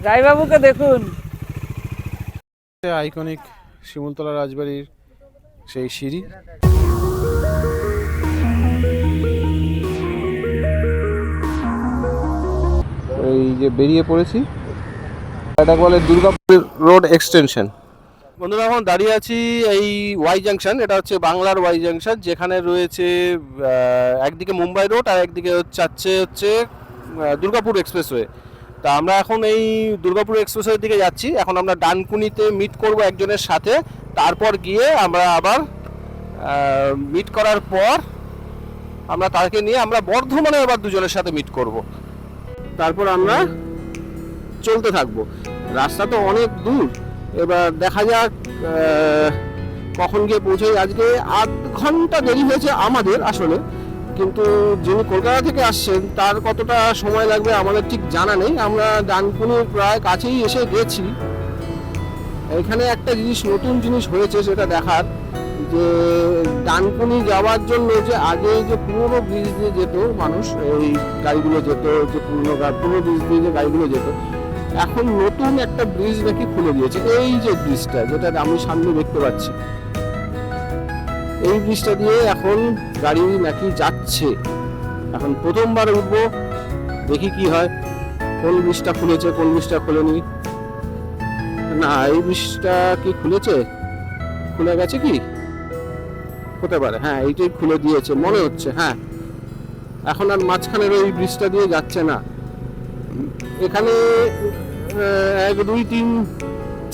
রায়বাবুকে দেখুন। আইকনিক শিমুলতলা রাজবাড়ির সেই সিঁড়ি। এই যে বেরিয়ে পড়েছি, এটা বলে দুর্গাপুর রোড এক্সটেনশন। বন্ধুরা, এখন দাঁড়িয়ে আছি এই ওয়াই জাংশন। এটা হচ্ছে বাংলার ওয়াই জাংশন, যেখানে রয়েছে একদিকে মুম্বাই রোড আর একদিকে হচ্ছে দুর্গাপুর এক্সপ্রেসওয়ে। তা আমরা এখন এই দুর্গাপুর এক্সপ্রেসওয়ের দিকে যাচ্ছি। এখন আমরা ডানকুনিতে মিট করব একজনের সাথে, তারপর গিয়ে আমরা আবার মিট করার পর আমরা তাকে নিয়ে আমরা বর্ধমানে আবার দুজনের সাথে মিট করব। তারপর আমরা চলতে থাকবো। রাস্তা তো অনেক দূর, এবার দেখা যাক কখন গিয়ে পৌঁছাই। আজকে 8 ঘন্টা দেরি হয়েছে আমাদের আসলে, কিন্তু যিনি কলকাতা থেকে আসছেন তার কতটা সময় লাগবে আমাদের ঠিক জানা নেই। আমরা ডানকুনির প্রায় কাছেই এসে গেছি। এখানে একটা জিনিস, নতুন জিনিস হয়েছে সেটা দেখার, যে ডানকুনি যাওয়ার জন্য যে আগে যে পুরোনো ব্রিজ দিয়ে যেত মানুষ, এই গাড়িগুলো যেত, যে পুরোনো ব্রিজ দিয়ে যে গাড়িগুলো যেত, এখন নতুন একটা ব্রিজ নাকি খুলে দিয়েছে। এই যে ব্রিজটা, যেটা আমি সামনে দেখতে পাচ্ছি, এই ব্রিজটা দিয়ে এখন গাড়ি নাকি যাচ্ছে। এখন প্রথমবার উঠবো, দেখি কি হয়। কোন ব্রিজটা খুলেছে, কোন ব্রিজটা খোলেনি। না, এই ব্রিজটা কি খুলেছে, খুলে গেছে কি হতে পারে। হ্যাঁ, এইটাই খুলে দিয়েছে মনে হচ্ছে। হ্যাঁ, এখন আর মাঝখানের ওই ব্রিজটা দিয়ে যাচ্ছে না। এখানে 1 2 3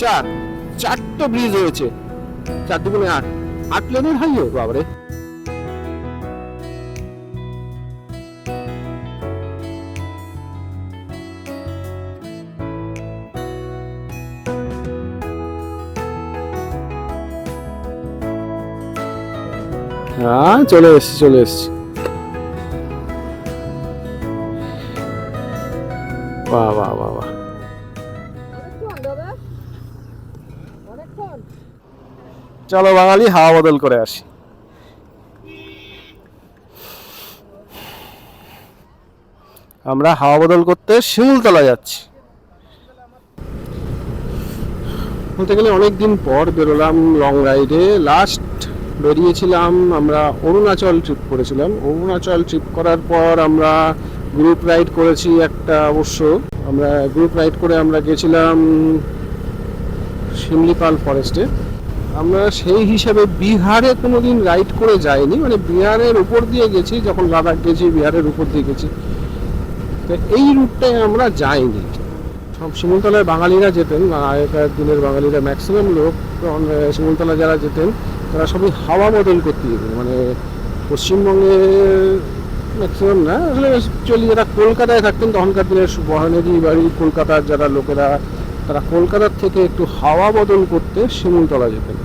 4 4টে ব্রিজ হয়েছে। 4 2 8, 8 লেনের হাইওয়ে। বাবারে, হ্যাঁ চলে এসছি। বাহ বাহ বাহ বাহ। চলো বাঙালি, হাওয়া বদল করে আসি। আমরা হাওয়া বদল করতে শিমুলতলা যাচ্ছি। বলতে গেলে অনেকদিন পর বেরোলাম লং রাইডে। লাস্ট বেরিয়েছিলাম আমরা, অরুণাচল ট্রিপ করেছিলাম। অরুণাচল ট্রিপ করার পর আমরা গ্রুপ রাইড করেছি একটা। অবশ্য আমরা গ্রুপ রাইড করে আমরা গেছিলাম শিমলিপাল ফরেস্টে। আমরা সেই হিসাবে বিহারে কোনোদিন রাইড করে যাইনি, মানে বিহারের উপর দিয়ে গেছি। যখন লাদাখ গেছি বিহারের উপর দিয়ে গেছি, তো এই রুটটায় আমরা যাইনি। সব শিমুলতলায় বাঙালিরা যেতেন, আগেকার দিনের বাঙালিরা ম্যাক্সিমাম লোক শিমুলতলা যারা যেতেন তারা সবই হাওয়া বদল করতে যেতেন। মানে পশ্চিমবঙ্গে ম্যাক্সিমাম না, আসলে অ্যাকচুয়ালি যারা কলকাতায় থাকতেন তখনকার দিনের বহানেদি বাড়ি কলকাতার যারা লোকেরা, তারা কলকাতার থেকে একটু হাওয়া বদল করতে শিমুলতলা যেতেন।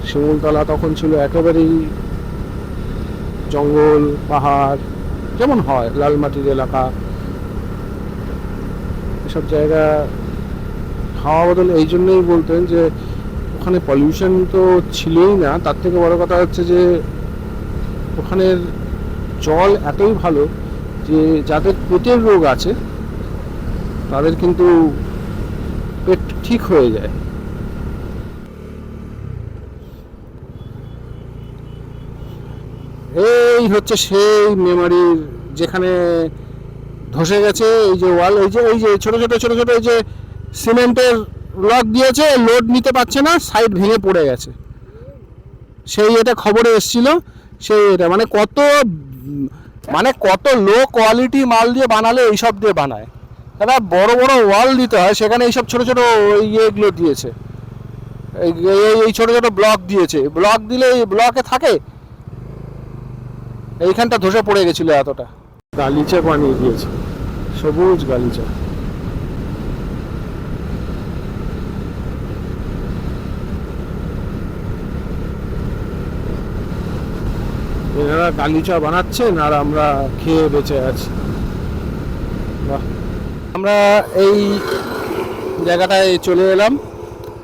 শিমুলতলা তখন ছিল একেবারেই জঙ্গল পাহাড়, যেমন হয় লালমাটির এলাকা। এসব জায়গা হাওয়া বদল এই জন্যই বলতেন যে ওখানে পলিউশন তো ছিলই না, তার থেকে বড় কথা হচ্ছে যে ওখানের জল এতই ভালো যে যাদের পেটের রোগ আছে তাদের কিন্তু পেট ঠিক হয়ে যায়। এই হচ্ছে সেই মেমারির, যেখানে ধসে গেছে এই যে ওয়াল, এই যে ছোট ছোট এই যে সিমেন্টের ব্লক দিয়েছে, লোড নিতে পারছে না, সাইড ভেঙে পড়ে গেছে। সেই এটা খবরে এসেছিল। সেই এটা মানে কত লো কোয়ালিটি মাল দিয়ে বানালে এইসব দিয়ে বানায়। তারা বড় বড় ওয়াল দিতে হয়, সেখানে এইসব ছোট ছোট ইয়েগুলো দিয়েছে, এই ছোট ছোট ব্লক দিয়েছে। ব্লক দিলে এই ব্লকে থাকে, এইখানটা ধসে পড়ে গেছিল এতটা। গালিচা বানিয়ে দিয়েছে, সবুজ গালিচা। এনারা গালিচা বানাচ্ছেন আর আমরা খেয়ে বেঁচে আছি। আমরা এই জায়গাটায় চলে এলাম,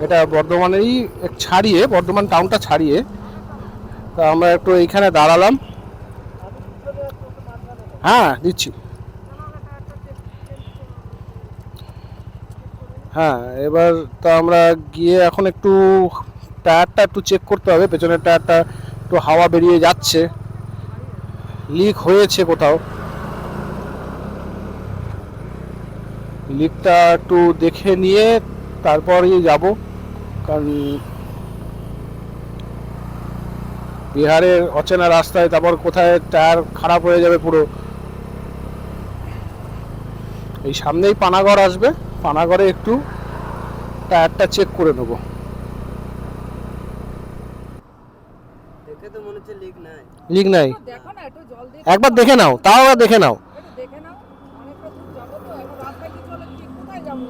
এটা বর্ধমানেরই ছাড়িয়ে, বর্ধমান টাউনটা ছাড়িয়ে। তা আমরা একটু এইখানে দাঁড়ালাম। হ্যাঁ দিচ্ছি। হ্যাঁ, এবার তা আমরা গিয়ে এখন একটু টায়ারটা একটু চেক করতে হবে, পেছনের টায়ারটা একটু হাওয়া বেরিয়ে যাচ্ছে, লিক হয়েছে কোথাও, লিকটা একটু দেখে নিয়ে তারপরই যাব। কারণ বিহারের অচেনা রাস্তায় তারপর কোথায় টায়ার খারাপ হয়ে যাবে পুরো। এই সামনেই পানাগড় আসবে, পানাগড়ে একটু টায়ারটা চেক করে নেবো। দেখে তো মনে হচ্ছে লিক নাই। লিক নাই, দেখো না একটু জল দিয়ে একবার দেখে নাও, তাও আবার দেখে নাও, একটু দেখে নাও। অনেকটা দূর যাবো তো, এখন রাস্তায় কি চলে কি কোথায় যাবো?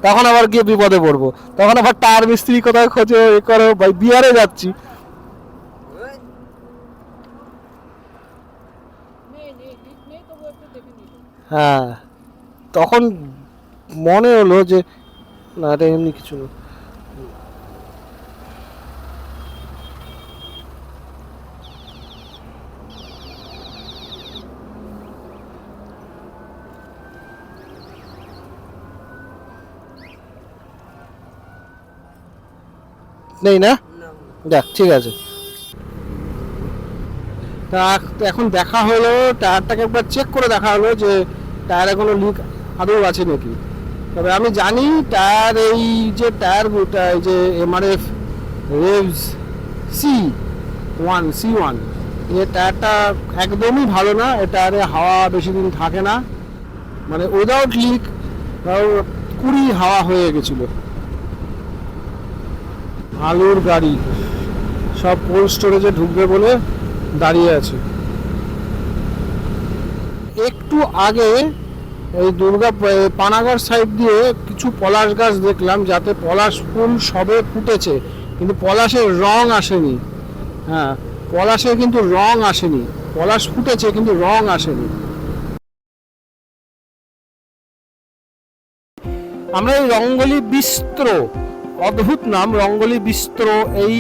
তখন আবার গিয়ে বিপদে পড়বো, তখন আবার টায়ার মিস্ত্রি কোথায় খোঁজো এ করো, ভাই বিহারে যাচ্ছি। ওই নেই নেই লিক নেই, তবু একটু দেখে নিই। হ্যাঁ, তখন মনে হলো যে না, এটা এমনি কিছু না। নেই না, না যাক ঠিক আছে। তা এখন দেখা হলো, টায়ারটাকে একবার চেক করে দেখা হলো যে টায়ারে কোনো লিক আদৌ আছে নাকি। তবে আমি জানি টায়ার, এই যে টায়ারটা, এই যে এমআরএফ রেভস C1 এই টায়ারটা একদমই ভালো না, এ টায়ারে হাওয়া বেশি দিন থাকে না, মানে উইদাউট লিক তাও 20 হাওয়া হয়ে গেছিলো। আলুর গাড়ি সব কোল্ড স্টোরেজে ঢুকবে বলে দাঁড়িয়ে আছে। একটু আগে এই পানাগড় সাইড দিয়ে কিছু পলাশ গাছ দেখলাম, যাতে পলাশ ফুল সবে ফুটেছে, কিন্তু পলাশের রং আসেনি। হ্যাঁ, পলাশের কিন্তু রং আসেনি, পলাশ ফুটেছে কিন্তু রং আসেনি। আমরা এই রঙ্গলি বিস্ত্র, অদ্ভুত নাম রঙ্গলি বিস্ত্র, এই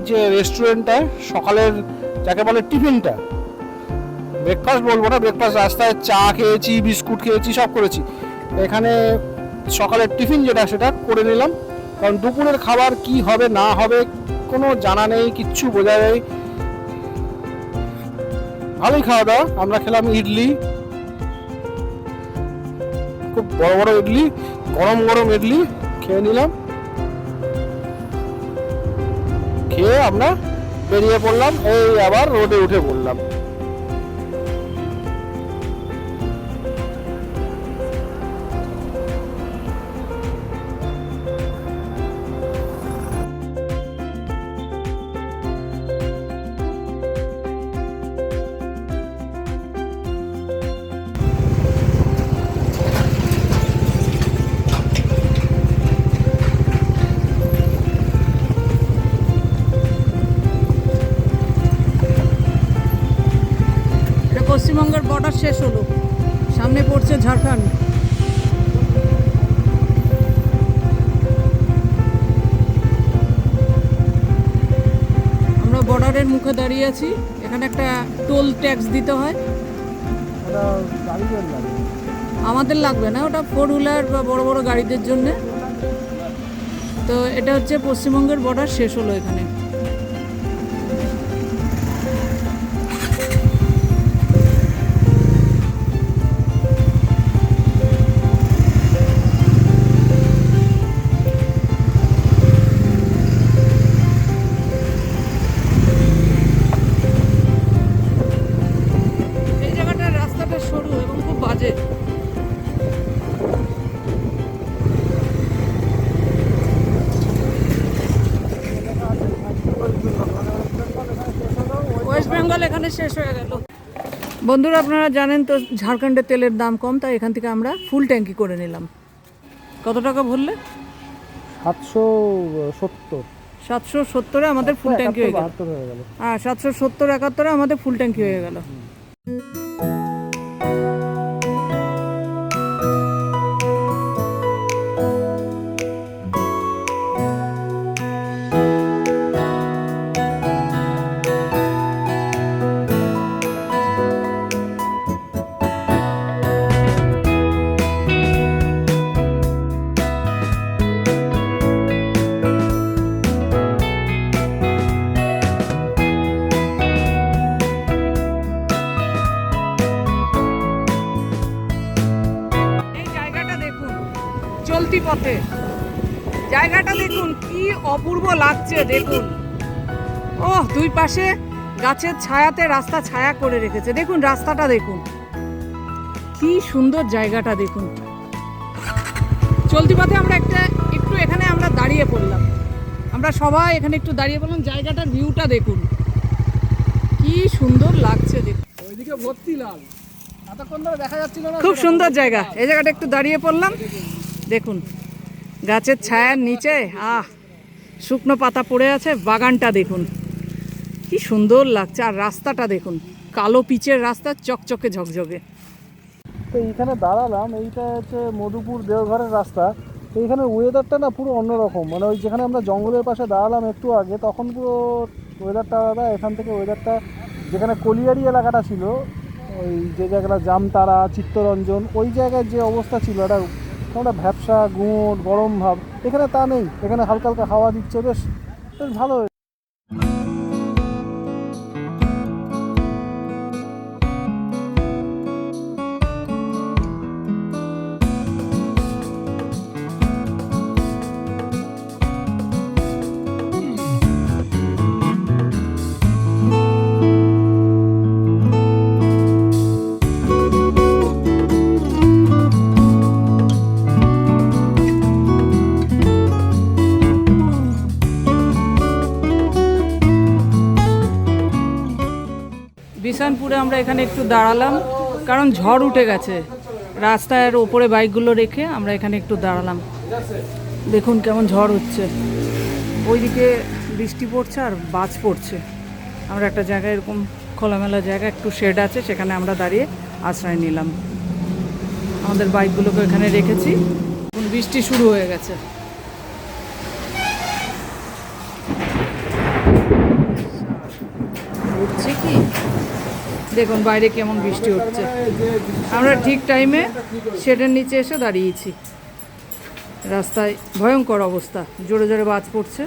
যে রেস্টুরেন্টটা সকালের যাকে বলে টিফিনটা, ব্রেকফাস্ট বলবো না, ব্রেকফাস্ট রাস্তায় চা খেয়েছি, বিস্কুট খেয়েছি, সব করেছি। এখানে সকালের টিফিন যেটা সেটা করে নিলাম, কারণ দুপুরের খাবার কি হবে না হবে কোনো জানা নেই, কিচ্ছু বোঝা নেই। ভালোই খাওয়া দাওয়া, আমরা খেলাম ইডলি, খুব বড় বড় ইডলি, গরম গরম ইডলি খেয়ে নিলাম, খেয়ে আমরা বেরিয়ে পড়লাম, এই আবার রোডে উঠে পড়লাম। এটা পশ্চিমবঙ্গের বর্ডার শেষ হলো, সামনে পড়ছে ঝাড়খণ্ড। আমরা বর্ডারের মুখে দাঁড়িয়ে আছি, এখানে একটা টোল ট্যাক্স দিতে হয়। আমাদের লাগবে না, ওটা 4 হুইলার বা বড় বড় গাড়িদের জন্য। তো এটা হচ্ছে পশ্চিমবঙ্গের বর্ডার শেষ হলো এখানে। এই জায়গাটার রাস্তাটা সরু এবং খুব বাজে। ওয়েস্ট বেঙ্গল এখানে শেষ হয়ে গেল। বন্ধুরা, আপনারা জানেন তো ঝাড়খণ্ডে তেলের দাম কম, তাই এখান থেকে আমরা ফুল ট্যাঙ্কি করে নিলাম। কত টাকা ভরলে? 770 770-এ আমাদের ফুল ট্যাঙ্কি হয়ে গেল। হ্যাঁ, 770-71-এ আমাদের ফুল ট্যাঙ্কি হয়ে গেল। চলতি পথে। জায়গাটা দেখুন কি অপূর্ব লাগছে, দেখুন। ওহ, দুই পাশে গাছের ছায়াতে রাস্তা ছায়া করে রেখেছে। দেখুন রাস্তাটা দেখুন, কি সুন্দর জায়গাটা দেখুন। চলতি পথে আমরা একটু এখানে আমরা দাঁড়িয়ে পড়লাম। আমরা সবাই এখানে একটু দাঁড়িয়ে পড়লাম। জায়গাটার ভিউটা দেখুন, কি সুন্দর লাগছে দেখুন। ওইদিকে ভর্তি লাল, এতক্ষণ ধরে দেখা যাচ্ছিল না। খুব সুন্দর জায়গা। এই জায়গাটা একটু দাঁড়িয়ে পড়লাম, দেখুন গাছের ছায়ার নিচে শুকনো পাতা পড়ে আছে। বাগানটা দেখুন কি সুন্দর লাগছে। আর রাস্তাটা দেখুন, কালো পিচের রাস্তা, চকচকে ঝকঝকে। তো এইখানে দাঁড়ালাম, এইটা হচ্ছে মধুপুর দেওঘরের রাস্তা। তো এইখানে ওয়েদারটা না পুরো অন্যরকম, মানে ওই যেখানে আমরা জঙ্গলের পাশে দাঁড়ালাম একটু আগে, তখন পুরো ওয়েদারটা আলাদা। এখান থেকে ওয়েদারটা, যেখানে কলিয়ারি এলাকাটা ছিল, ওই যে জায়গাটা জামতারা, চিত্তরঞ্জন, ওই জায়গায় যে অবস্থা ছিল, একটা ভ্যাপসা, গুঁড়, গরম ভাব, এখানে তা নেই। এখানে হালকা হালকা হাওয়া দিচ্ছে, বেশ বেশ ভালো। বিশানপুরে আমরা এখানে একটু দাঁড়ালাম, কারণ ঝড় উঠে গেছে। রাস্তার ওপরে বাইকগুলো রেখে আমরা এখানে একটু দাঁড়ালাম। দেখুন কেমন ঝড় হচ্ছে, ওইদিকে বৃষ্টি পড়ছে আর বাজ পড়ছে। আমরা একটা জায়গায়, এরকম খোলামেলা জায়গা, একটু শেড আছে, সেখানে আমরা দাঁড়িয়ে আশ্রয় নিলাম। আমাদের বাইকগুলোকে এখানে রেখেছি। বৃষ্টি শুরু হয়ে গেছে। উঠছে কি দেখুন, বাইরে কেমন বৃষ্টি হচ্ছে। আমরা ঠিক টাইমে শেডের নিচে এসে দাঁড়িয়েছি। রাস্তায় ভয়ঙ্কর অবস্থা, জোরে জোরে বাজ পড়ছে।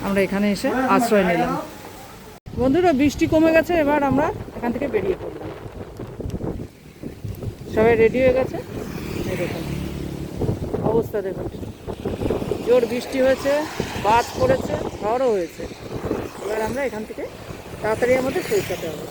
আমরা এখানে এসে আশ্রয় নিলাম। বন্ধুরা, বৃষ্টি কমে গেছে, এবার আমরা এখান থেকে বেরিয়ে পড়লাম। সবাই রেডি হয়ে গেছে। এই দেখুন অবস্থা, দেখুন জোর বৃষ্টি হয়েছে, বাজ পড়েছে, ঝড়ও হয়েছে। এবার আমরা এখান থেকে তাড়াতাড়ি আমাদের পৌঁছাতে হবে।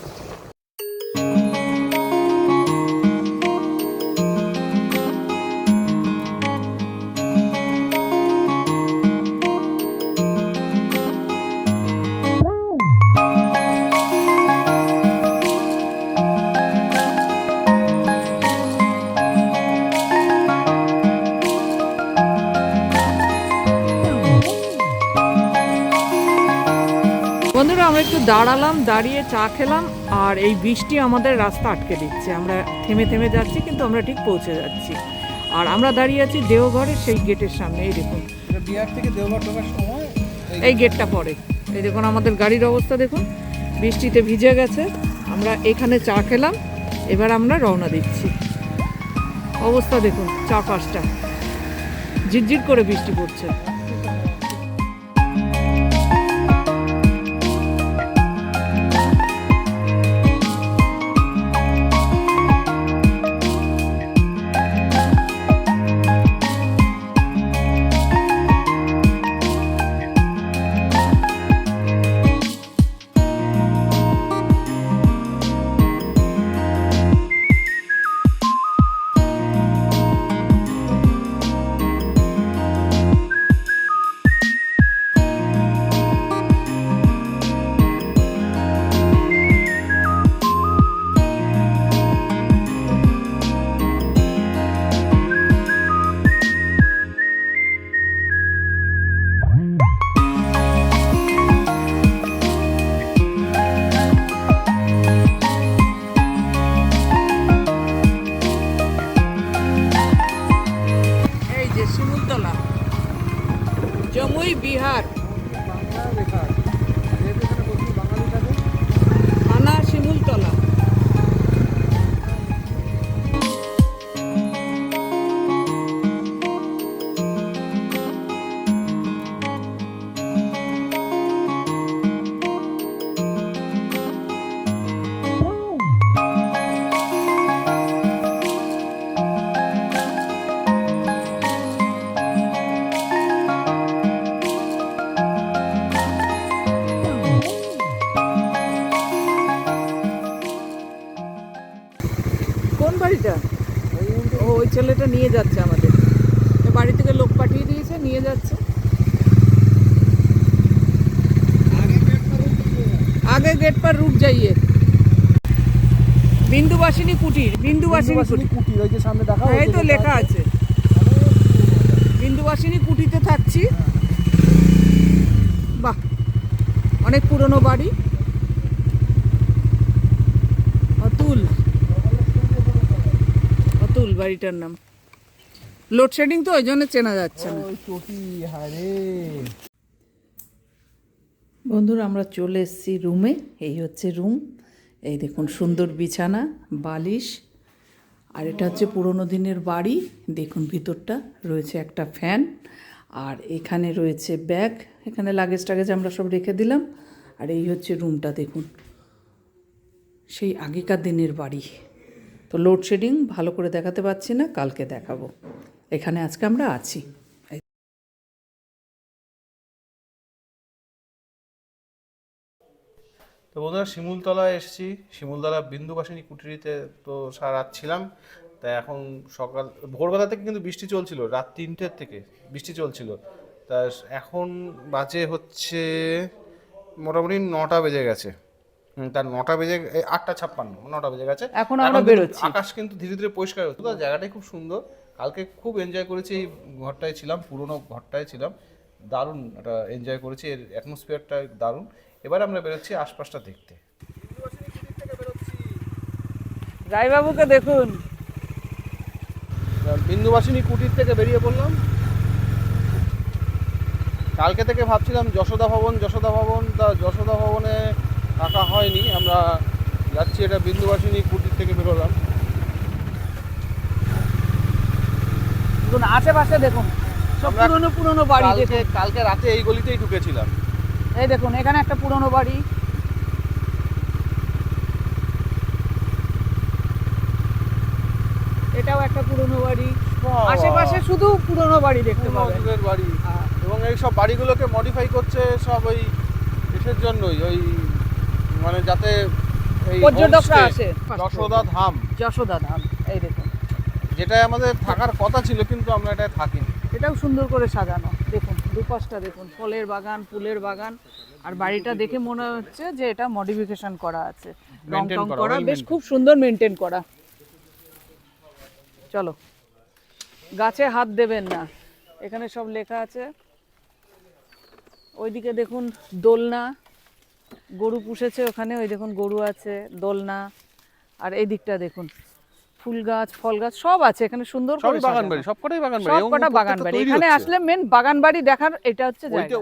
বন্ধুরা, আমরা একটু দাঁড়ালাম, দাঁড়িয়ে চা খেলাম, আর এই বৃষ্টি আমাদের রাস্তা আটকে দিচ্ছে। আমরা থেমে থেমে যাচ্ছি, কিন্তু আমরা ঠিক পৌঁছে যাচ্ছি। আর আমরা দাঁড়িয়ে আছি দেওঘরের সেই গেটের সামনে। এই দেখুন, বিহার থেকে দেওঘর ঢোকার সময় এই গেটটা পড়ে। এই দেখুন আমাদের গাড়ির অবস্থা দেখুন, বৃষ্টিতে ভিজে গেছে। আমরা এখানে চা খেলাম, এবার আমরা রওনা দিচ্ছি। অবস্থা দেখুন, চারপাশটা ঝিরঝির করে বৃষ্টি পড়ছে। বাড়িটা? ও ওই ছেলেটা নিয়ে যাচ্ছে আমাদের, এ বাড়ি থেকে লোক পাঠিয়ে দিয়েছে, নিয়ে যাচ্ছে। आगे गेट पर रुक जाइए। বিন্দুবাসিনী কুটির, বিন্দুবাসিনী কুটির, কুটি ওই যে সামনে দেখা এই তো লেখা আছে বিন্দুবাসিনী কুটিতে থাকছি। বাহ, অনেক পুরনো বাড়ি। অতুল, অতুল বাড়িটার নাম। লোডশেডিং তো ওই জন্য চেনা যাচ্ছে না। ওই চটি, হারে বন্ধুরা আমরা চলে এসেছি রুমে। এই হচ্ছে রুম। এই দেখুন সুন্দর বিছানা, বালিশ, আর এটা হচ্ছে পুরোনো দিনের বাড়ি। দেখুন ভিতরটা রয়েছে একটা ফ্যান, আর এখানে রয়েছে ব্যাগ, এখানে লাগেজ টাগেজ আমরা সব রেখে দিলাম। আর এই হচ্ছে রুমটা দেখুন, সেই আগেকার দিনের বাড়ি। তো লোডশেডিং ভালো করে দেখাতে পারছি না, কালকে দেখাবো। এখানে আজকে আমরা আছি। তো বন্ধুরা শিমুলতলায় এসেছি, শিমুলতলা বিন্দুবাসিনী কুটিরিতে তো সারা রাত ছিলাম। তাই এখন সকাল ভোরবেলা থেকে কিন্তু বৃষ্টি চলছিল, রাত 3টের থেকে বৃষ্টি চলছিল। তা এখন বাজে হচ্ছে মোটামুটি 9টা বেজে গেছে। তার 9টা বেজে 8:56, 9টা বেজে গেছে। এখন আমরা বেরোচ্ছি। আকাশ কিন্তু ধীরে ধীরে পরিষ্কার হচ্ছে। তো জায়গাটাই খুব সুন্দর। কালকে খুব এনজয় করেছি, এই ঘরটায় ছিলাম, পুরোনো ঘরটায় ছিলাম, দারুণ একটা এনজয় করেছি, এর অ্যাটমসফিয়ারটা দারুণ। এবার আমরা বেরোচ্ছি আশপাশটা দেখতে। রায়বাবুকে দেখুন, বিন্দুবাসিনী কুটির থেকে বেরিয়ে পড়লাম। কালকে থেকে ভাবছিলাম যশোদা ভবন, তা যশোদা ভবনে থাকা হয়নি, আমরা যাচ্ছি এটা বিন্দুবাসিনী কুটির থেকে বেরোলাম। দেখুন আশেপাশে দেখুন সব পুরনো পুরনো বাড়ি। কালকে রাতে এই গলিতেই ঢুকেছিলাম। এই দেখুন এখানে একটা পুরনো বাড়ি, এটাও একটা পুরনো বাড়ি। আশেপাশে শুধু পুরনো বাড়ি দেখতে পাবেন, বাড়ি। এবং এই সব বাড়িগুলোকে মডিফাই করছে সব ওই দেশের জন্যই, ওই মানে যাতে এই পর্যটকরা আসে। যশোদা ধাম, যশোদা ধাম, এই দেখুন যেটাই আমাদের থাকার কথা ছিল কিন্তু আমরা এটা থাকিনি। এটাও সুন্দর করে সাজানো। দেখুন দুপাশটা দেখুন, ফলের বাগান, ফুলের বাগান। আর বাড়িটা দেখে মনে হচ্ছে যে এটা মডিফিকেশন করা আছে, রং টং করা, বেশ খুব সুন্দর মেনটেন করা। চলো, গাছে হাত দেবেন না, এখানে সব লেখা আছে। ওইদিকে দেখুন দোলনা, গরু পুষেছে ওখানে, ওই দেখুন গরু আছে, দোলনা। আর এই দিকটা দেখুন ফুল গাছ, ফল গাছ সব আছে এখানে, সুন্দর করে বাগান বাড়ি, সবকটাই বাগান বাড়ি, সবকটা বাগান বাড়ি। এখানে আসলে মেন বাগান বাড়ি দেখার এটা হচ্ছে জায়গা।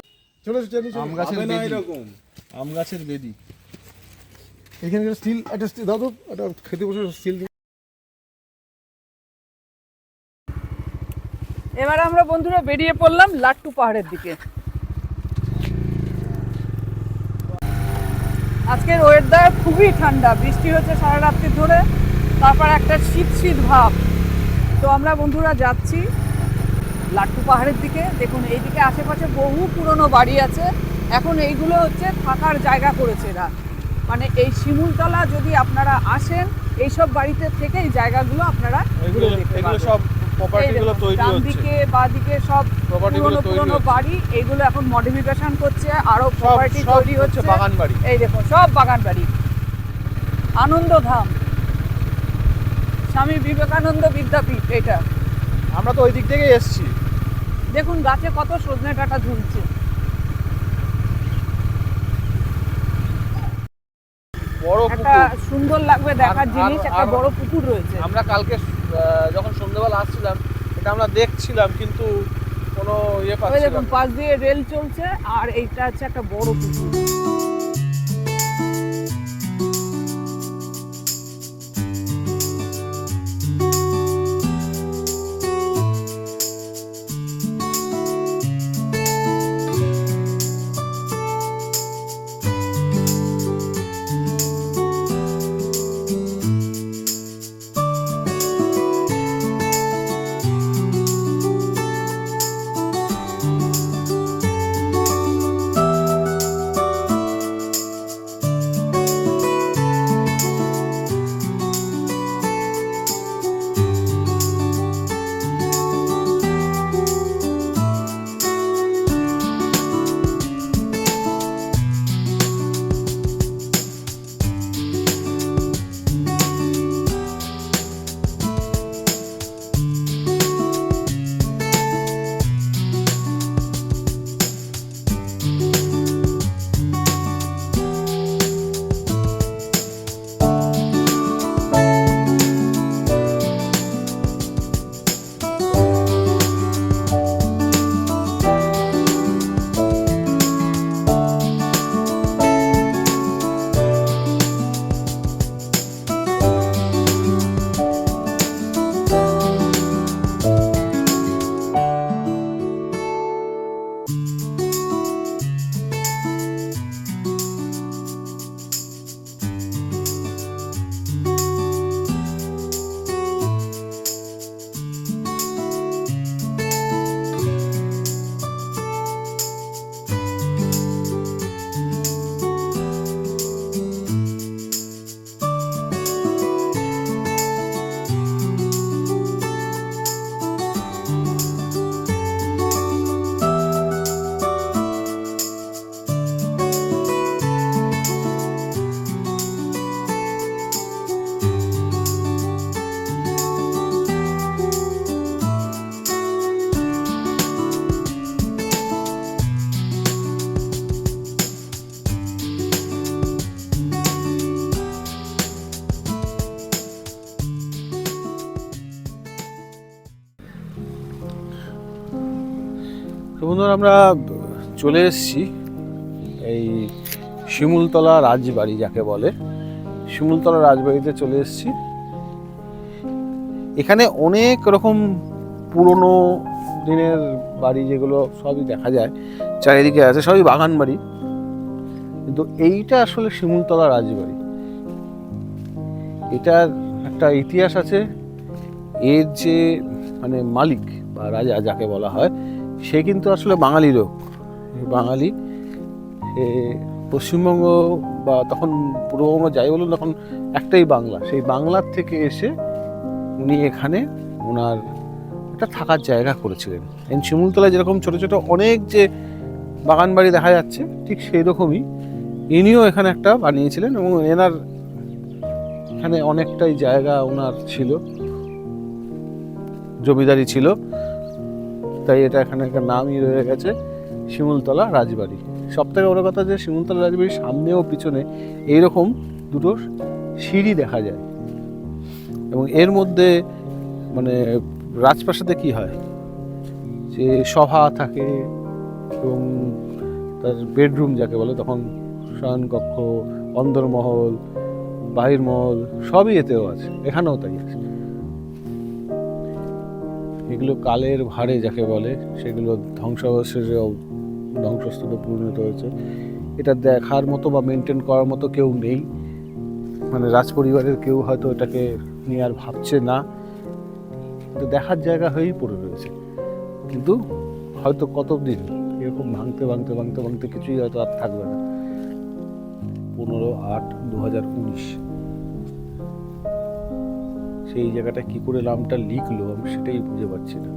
চলো আম গাছের বেদি, আম গাছের বেদি। এখানে স্টিল একটা দাদু একটা খেতে বসে স্টিল। এবার আমরা বন্ধুরা বেরিয়ে পড়লাম লাট্টু পাহাড়ের দিকে। আজকের ওয়েদার খুবই ঠান্ডা, বৃষ্টি হচ্ছে সারা রাত্রি ধরে, তারপর একটা শীত শীত ভাব। তো আমরা বন্ধুরা যাচ্ছি লাট্টু পাহাড়ের দিকে। দেখুন এইদিকে আশেপাশে বহু পুরনো বাড়ি আছে, এখন এইগুলো হচ্ছে থাকার জায়গা করেছে এরা। মানে এই শিমুলতলা যদি আপনারা আসেন, এইসব বাড়িতে থেকে এই জায়গাগুলো আপনারা ঘুরে দেখতে পাবেন। সব প্রপার্টিগুলো তৈরি হচ্ছে, ডানদিকে বাদিকে সব পুরনো পুরনো বাড়ি, এইগুলো এখন মডিফিকেশন করছে, আরো প্রপার্টি তৈরি হচ্ছে, বাগান বাড়ি। এই দেখুন সব বাগান বাড়ি। আনন্দধাম, স্বামী বিবেকানন্দ বিদ্যাপীঠ এটা। আমরা তো ওই দিক থেকেই এসেছি। দেখুন গাছে কত সজনে ডাঁটা ঝুলছে। বড় একটা পুকুর, সুন্দর লাগবে দেখার জিনিস, একটা আর- বড় পুকুর রয়েছে। আমরা কালকে যখন সন্ধ্যাবেলা আসছিলাম এটা আমরা দেখছিলাম কিন্তু কোনো ইয়ে ওই পাচ্ছিলাম দেখুন না। পাশ দিয়ে রেল চলছে, আর এইটা হচ্ছে একটা বড় পুকুর। বন্ধুরা আমরা চলে এসেছি এই শিমুলতলা রাজবাড়ি যাকে বলে, শিমুলতলা রাজবাড়িতে চলে এসেছি। এখানে অনেক রকম পুরনো দিনের বাড়ি যেগুলো সবই দেখা যায় চারিদিকে আছে, সবই বাগান বাড়ি, কিন্তু এইটা আসলে শিমুলতলা রাজবাড়ি। এটার একটা ইতিহাস আছে। এর যে মানে মালিক বা রাজা যাকে বলা হয়, সে কিন্তু আসলে বাঙালি লোক, বাঙালি। পশ্চিমবঙ্গ বা তখন পূর্ববঙ্গ যাই বলুন, তখন একটাই বাংলা। সেই বাংলার থেকে এসে উনি এখানে ওনার একটা থাকার জায়গা করেছিলেন। এই শিমুলতলায় যেরকম ছোট ছোট অনেক যে বাগান বাড়ি দেখা যাচ্ছে, ঠিক সেই রকমই ইনিও এখানে একটা বানিয়েছিলেন, এবং এনার এখানে অনেকটাই জায়গা ওনার ছিল, জমিদারি ছিল, তাই এটা এখানে একটা নামই রয়ে গেছে শিমুলতলা রাজবাড়ি। সব থেকে বড় কথা যে শিমুলতলা রাজবাড়ির সামনে ও পিছনে এইরকম দুটো সিঁড়ি দেখা যায়, এবং এর মধ্যে মানে রাজপ্রাসাদে কি হয় যে সভা থাকে, এবং তার বেডরুম যাকে বলে, তখন শয়নকক্ষ, অন্দরমহল, বাহিরমহল সবই এতেও আছে, এখানেও তাই আছে। এগুলো কালের ভারে যাকে বলে, সেগুলো ধ্বংসস্তূপে পরিণত হয়েছে। এটা দেখার মতো বা মেনটেন করার মতো কেউ নেই, মানে রাজপরিবারের কেউ হয়তো এটাকে নিয়ে আর ভাবছে না, কিন্তু দেখার জায়গা হয়েই পড়ে রয়েছে। কিন্তু হয়তো কতদিন এরকম ভাঙতে ভাঙতে ভাঙতে ভাঙতে কিছুই হয়তো আর থাকবে না। 15/8/2019 সেই জায়গাটা কি করে নামটা লিখলো আমি সেটাই বুঝে পাচ্ছি না।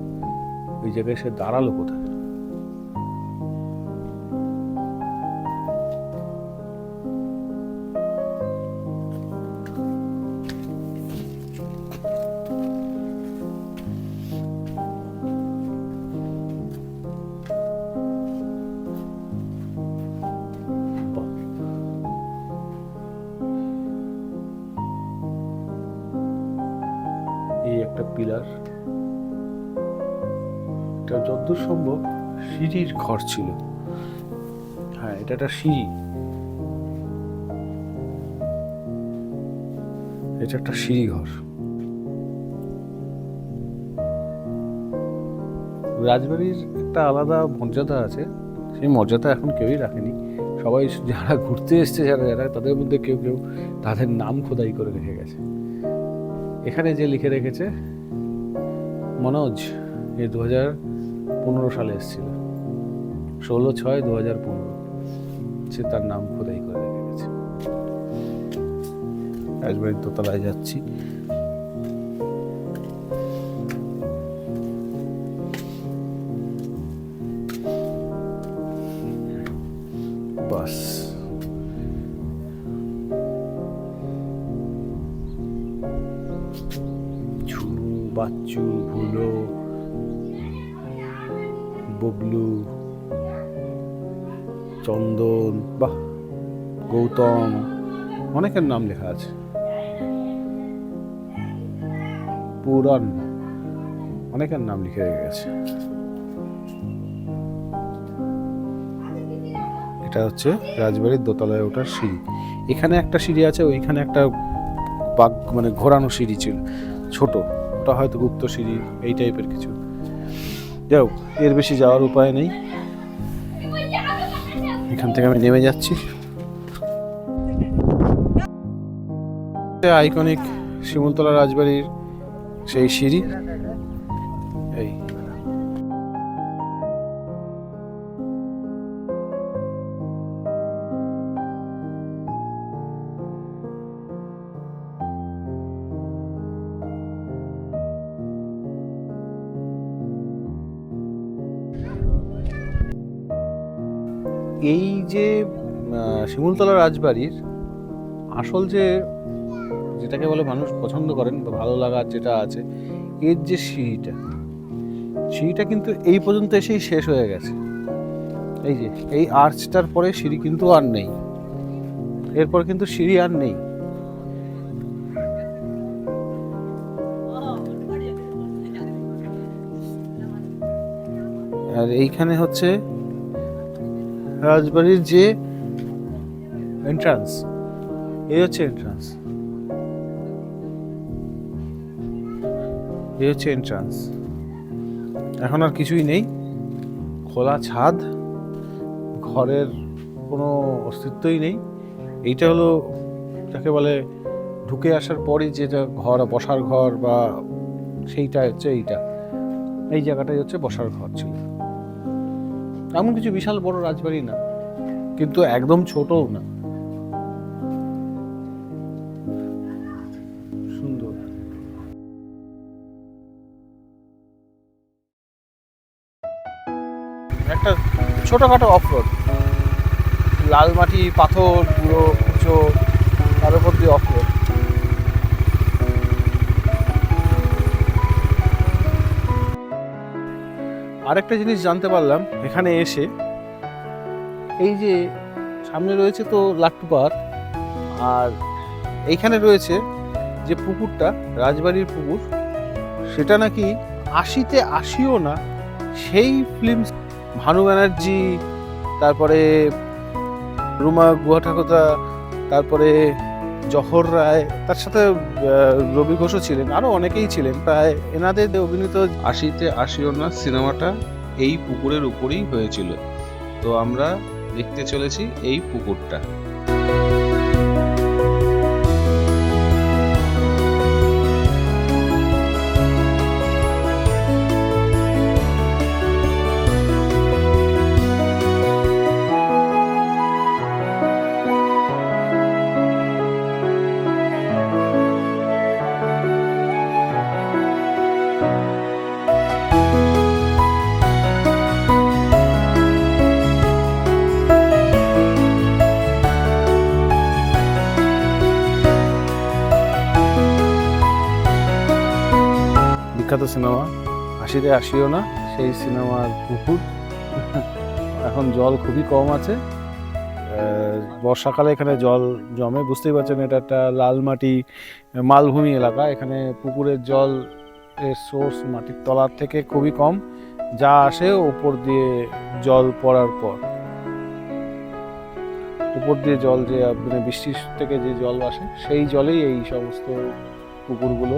ওই জায়গায় সে দাঁড়ালো কোথায়? এই একটা পিলার, এটা যতদূর সম্ভব সিঁড়ির ঘর ছিল। হ্যাঁ, এটা একটা সিঁড়ি, এটা একটা সিঁড়ি ঘর। রাজবাড়ির একটা আলাদা মর্যাদা আছে, সেই মর্যাদা এখন কেউই রাখেনি। সবাই যারা ঘুরতে এসছে, যারা যারা তাদের মধ্যে কেউ কেউ তাদের নাম খোদাই করে রেখে গেছে। এখানে যে লিখে রেখেছে মনোজ, এ 2015 সালে এসেছিল, 16/6/2015, সে তার নাম খোদাই করে রেখে গেছে। রাজবাড়ির দোতলায় যাচ্ছি। বাস ঝুনু, বাচ্চু, ভুলো, ববলু, চন্দন, বাহ, গৌতম, অনেকের নাম লেখা আছে। পুরাণ, অনেকের নাম লিখে রেখে গেছে। এটা হচ্ছে রাজবাড়ির দোতলায় ওঠার সিঁড়ি। এখানে একটা সিঁড়ি আছে, ওইখানে একটা মানে ঘোরানো সিঁড়ি ছিল, ছোট, ওটা হয়তো গুপ্ত সিঁড়ি এই টাইপের কিছু। যাও, এর বেশি যাওয়ার উপায় নেই, এখান থেকে আমি নেমে যাচ্ছি। আইকনিক শিমুলতলা রাজবাড়ির সেই সিঁড়ি, এই এই যে শিমুলতলা রাজবাড়ির আসল যেটাকে বলে মানুষ পছন্দ করেন বা ভালো লাগার যেটা আছে, এর যে সিঁড়িটা কিন্তু এই পর্যন্ত এসেই শেষ হয়ে গেছে। এই যে এই আর্চটার পরে সিঁড়ি কিন্তু আর নেই, এরপর কিন্তু সিঁড়ি আর নেই। আর এইখানে হচ্ছে রাজবাড়ির যে এন্ট্রান্স, এই হচ্ছে এন্ট্রান্স, এই হচ্ছে এন্ট্রান্স। এখন আর কিছুই নেই, খোলা ছাদ, ঘরের কোনো অস্তিত্বই নেই। এইটা হলো যাকে বলে ঢুকে আসার পরই যেটা ঘর, বসার ঘর বা সেইটা হচ্ছে এইটা, এই জায়গাটাই হচ্ছে বসার ঘর ছিল। এমন কিছু বিশাল বড় রাজবাড়ি না, কিন্তু একদম ছোটও না, সুন্দর। একটা ছোটখাটো অফরোড, লাল মাটি, পাথর, পুরো উঁচু, তার উপর দিয়ে অফরোড। আরেকটা জিনিস জানতে পারলাম এখানে এসে, এই যে সামনে রয়েছে তো লাট্টু পাহাড়, আর এইখানে রয়েছে যে পুকুরটা, রাজবাড়ির পুকুর, সেটা নাকি ৮০-তে ৮০ও না, সেই ফিল্ম ভানু ব্যানার্জি, তারপরে রুমা গুহা ঠাকুরতা, তারপরে জহর রায়, তার সাথে রবি ঘোষও ছিলেন, আরও অনেকেই ছিলেন, প্রায় এনাদের অভিনীত ৮০-তে ৮০ও না সিনেমাটা এই পুকুরের উপরেই হয়েছিল। তো আমরা দেখতে চলেছি এই পুকুরটা। বিখ্যাত সিনেমা ৮০-তে ৮০ও না, সেই সিনেমার পুকুর। এখন জল খুবই কম আছে, বর্ষাকালে এখানে জল জমে, বুঝতেই পারছেন এটা একটা লাল মাটি মালভূমি এলাকা। এখানে পুকুরের জল এর সোর্স মাটির তলার থেকে খুবই কম, যা আসে উপর দিয়ে জল পড়ার পর, উপর দিয়ে জল যে মানে বৃষ্টির থেকে যে জল আসে, সেই জলেই এই সমস্ত পুকুরগুলো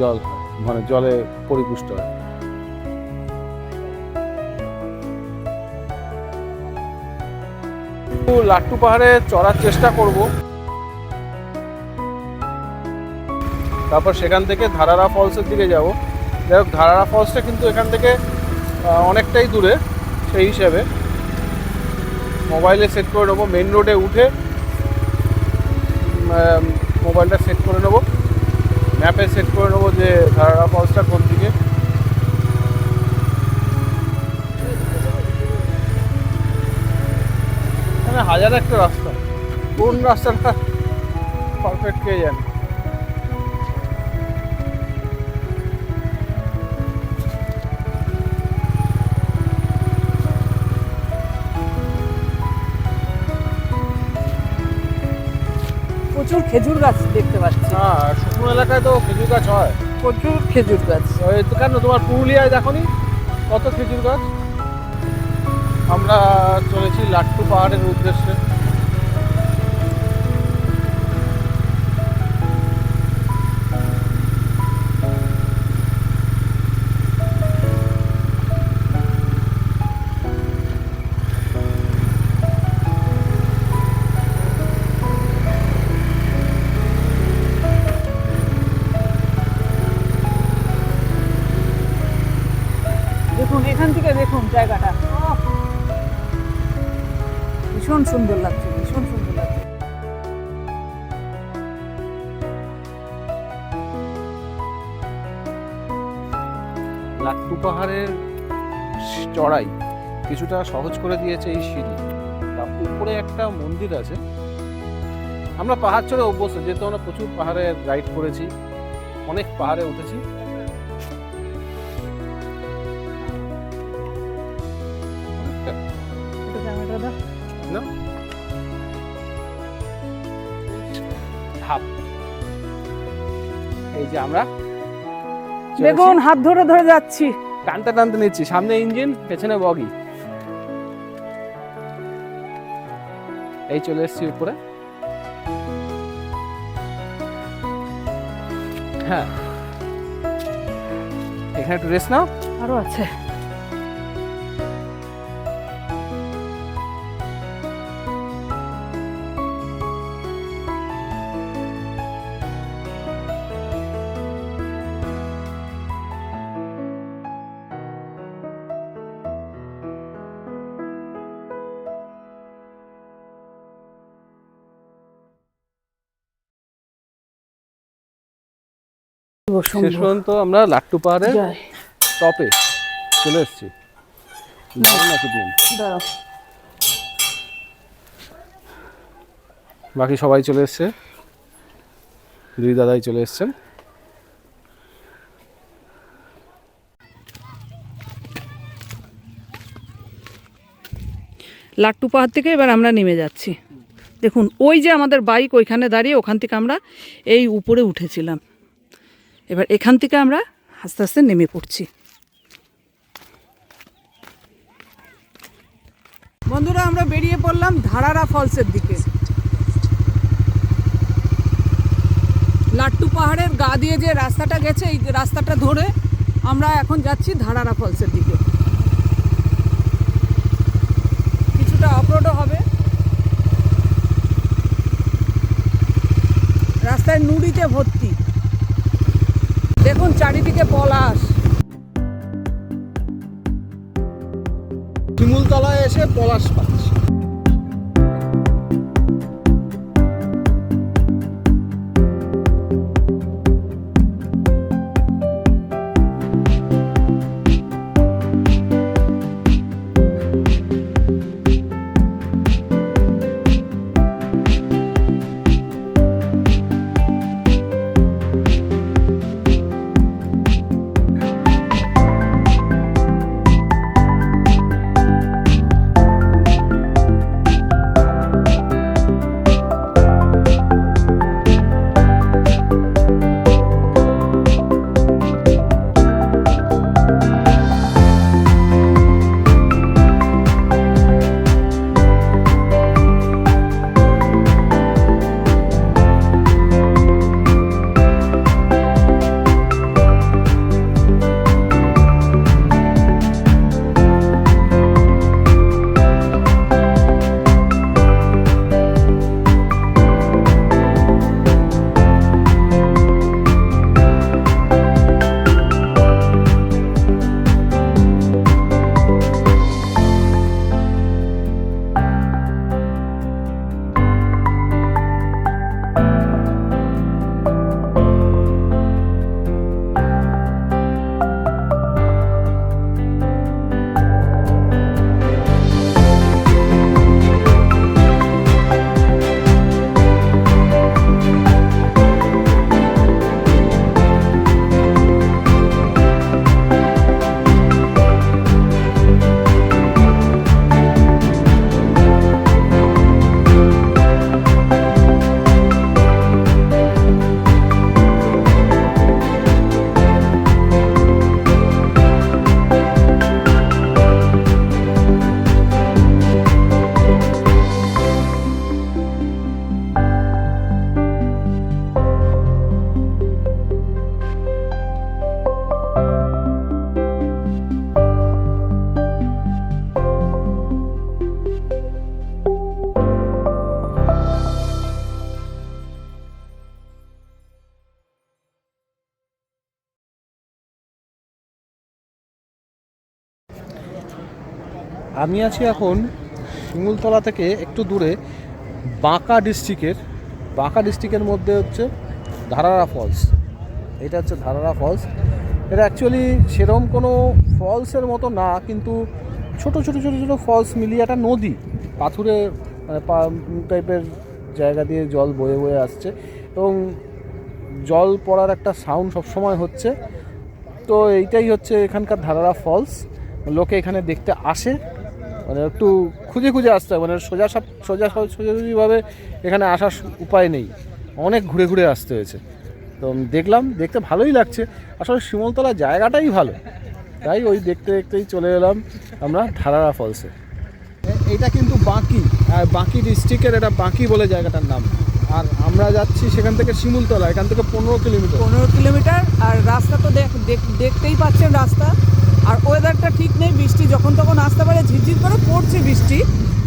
জল হয়, মানে জলে পরিপুষ্ট হয়। লাট্টু পাহাড়ে চড়ার চেষ্টা করব, তারপর সেখান থেকে ধারারা ফলসের দিকে যাব। যাই হোক, ধারারা ফলসটা কিন্তু এখান থেকে অনেকটাই দূরে, সেই হিসাবে মোবাইলে সেট করে নেবো, মেন রোডে উঠে মোবাইলটা সেট করে নেবো, ম্যাপে সেট করে নেবো যে ধারারা ফলসটা কোন দিকে। এখানে হাজার একটা রাস্তা, কোন রাস্তাটা পারফেক্ট কে জানে। প্রচুর খেজুর গাছ দেখতে পাচ্ছি। হ্যাঁ, শুকনো এলাকায় তো খেজুর গাছ হয়, প্রচুর খেজুর গাছ। তো কেন তোমার পুরুলিয়ায় দেখোনি কত খেজুর গাছ? আমরা চলেছি লাট্টু পাহাড়ের উদ্দেশ্যে। দেখুন এখান থেকে দেখুন জায়গাটা, ভীষণ সুন্দর লাগছে, ভীষণ সুন্দর লাগছে। লাট্টু পাহাড়ের চড়াই কিছুটা সহজ করে দিয়েছে এই সিঁড়ি। তার উপরে একটা মন্দির আছে। আমরা পাহাড় চড়ে অভ্যস্ত, যেহেতু আমরা প্রচুর পাহাড়ে রাইড করেছি, অনেক পাহাড়ে উঠেছি। না ধাপ, এই যে আমরা দেখুন হাত ধরে ধরে যাচ্ছি। টানতে টানতে নিচ্ছি, সামনে ইঞ্জিন পেছনে বগি। এই চলে এসেছি উপরে। হ্যাঁ, এখানে একটু রেস্ট নাও। আরও আছে। শেষ পর্যন্ত আমরা লাট্টু পাহাড়ের যাই। টপে চলে এসেছি। বাকি সবাই চলে এসছে, দুই দাদাই চলে এসছেন। লাট্টু পাহাড় থেকে এবার আমরা নেমে যাচ্ছি। দেখুন ওই যে আমাদের বাইক ওইখানে দাঁড়িয়ে, ওখান থেকে আমরা এই উপরে উঠেছিলাম। এবার এখান থেকে আমরা আস্তে আস্তে নেমে পড়ছি। বন্ধুরা, আমরা বেরিয়ে পড়লাম ধারারা ফলসের দিকে। লাট্টু পাহাড়ের গা দিয়ে যে রাস্তাটা গেছে, এই রাস্তাটা ধরে আমরা এখন যাচ্ছি ধারারা ফলসের দিকে। কিছুটা অফরোডও হবে, রাস্তায় নুড়িতে ভর্তি। দেখুন চারিদিকে পলাশ। শিমুলতলায় এসে পলাশ পাচ্ছি। আমি আছি এখন শিমুলতলা থেকে একটু দূরে বাঁকা ডিস্ট্রিক্টের মধ্যে হচ্ছে ধারারা ফলস। এটা হচ্ছে ধারারা ফলস। এটা অ্যাকচুয়ালি সেরকম কোনো ফলসের মতো না, কিন্তু ছোট ছোট ছোট ছোট ফলস মিলিয়ে একটা নদী, পাথুরে টাইপের জায়গা দিয়ে জল বয়ে বয়ে আসছে এবং জল পড়ার একটা সাউন্ড সবসময় হচ্ছে। তো এইটাই হচ্ছে এখানকার ধারারা ফলস। লোকে এখানে দেখতে আসে, মানে একটু খুঁজে খুঁজে আসতে হয়, মানে সোজাসুজিভাবে এখানে আসার উপায় নেই, অনেক ঘুরে ঘুরে আসতে হয়েছে। তো দেখলাম, দেখতে ভালোই লাগছে। আসলে শিমুলতলা জায়গাটাই ভালো, তাই ওই দেখতে দেখতেই চলে এলাম আমরা ধারারা ফলসে। এটা কিন্তু বাঁকি, আর বাঁকি ডিস্ট্রিক্টের এটা বাঁকি বলে জায়গাটার নাম। আর আমরা যাচ্ছি সেখান থেকে শিমুলতলা, এখান থেকে 15 কিলোমিটার। 15 কিলোমিটার। আর রাস্তা তো দেখতেই পাচ্ছেন রাস্তা, আর ওয়েদারটা ঠিক নেই, বৃষ্টি যখন তখন আসতে পারে, ঝিরঝির করে পড়ছে বৃষ্টি,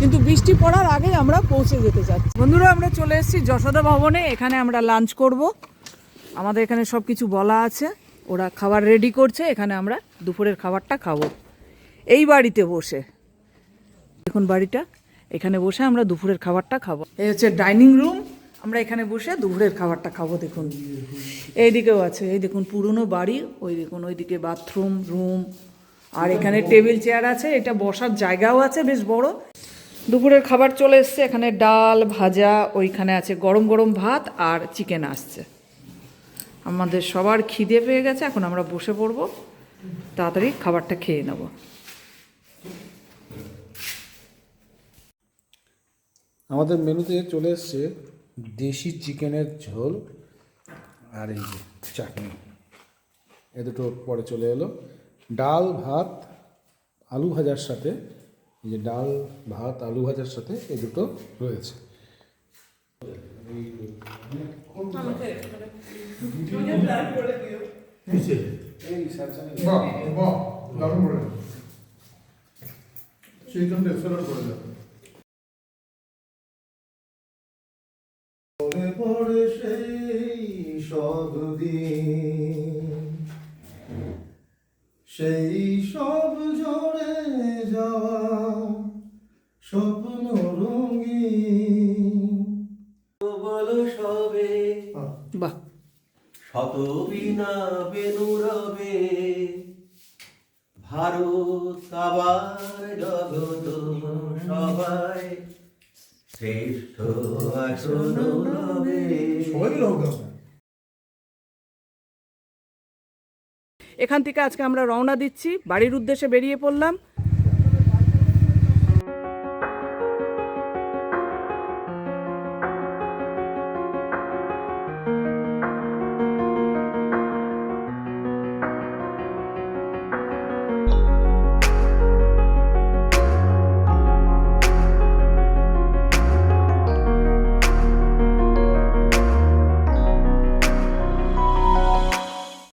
কিন্তু বৃষ্টি পড়ার আগে আমরা পৌঁছে যেতে চাচ্ছি। বন্ধুরা, আমরা চলে এসেছি যশোদা ভবনে, এখানে আমরা লাঞ্চ করব। আমাদের এখানে সব কিছু বলা আছে, ওরা খাবার রেডি করছে, এখানে আমরা দুপুরের খাবারটা খাবো এই বাড়িতে বসে। দেখুন বাড়িটা, এখানে বসে আমরা দুপুরের খাবারটা খাবো। এই হচ্ছে ডাইনিং রুম, আমরা এখানে বসে দুপুরের খাবারটা খাবো। দেখুন এইদিকেও আছে, এই দেখুন পুরনো বাড়ি, ওই দেখুন ওইদিকে বাথরুম রুম, আর এখানে টেবিল চেয়ার আছে, এটা বসার জায়গাও আছে বেশ বড়। দুপুরের খাবার চলে এসছে, এখানে ডাল ভাজা, ওইখানে আছে গরম গরম ভাত আর চিকেন আসছে। আমাদের সবার খিদে পেয়ে গেছে, এখন আমরা বসে পড়বো, তাড়াতাড়ি খাবারটা খেয়ে নেব। আমাদের মেনুতে চলে এসছে দেশি চিকেনের ঝোল আর এই যে চাটনি, এ দুটো পরে চলে এলো। ডাল ভাত আলু ভাজার সাথে, এই যে ডাল ভাত আলু ভাজার সাথে এই দুটো রয়েছে। মনে পড়ে সেই সব দিন, সেই সব ঝরে যাওয়া স্বপ্ন রঙিন। বলো সবে বাহ, শত বিনা বেনুরবে, ভারত আবার জগত সবাই শ্রেষ্ঠ আসন রবে। এখান থেকে আজকে আমরা রওনা দিচ্ছি, বাড়ির উদ্দেশ্যে বেরিয়ে পড়লাম।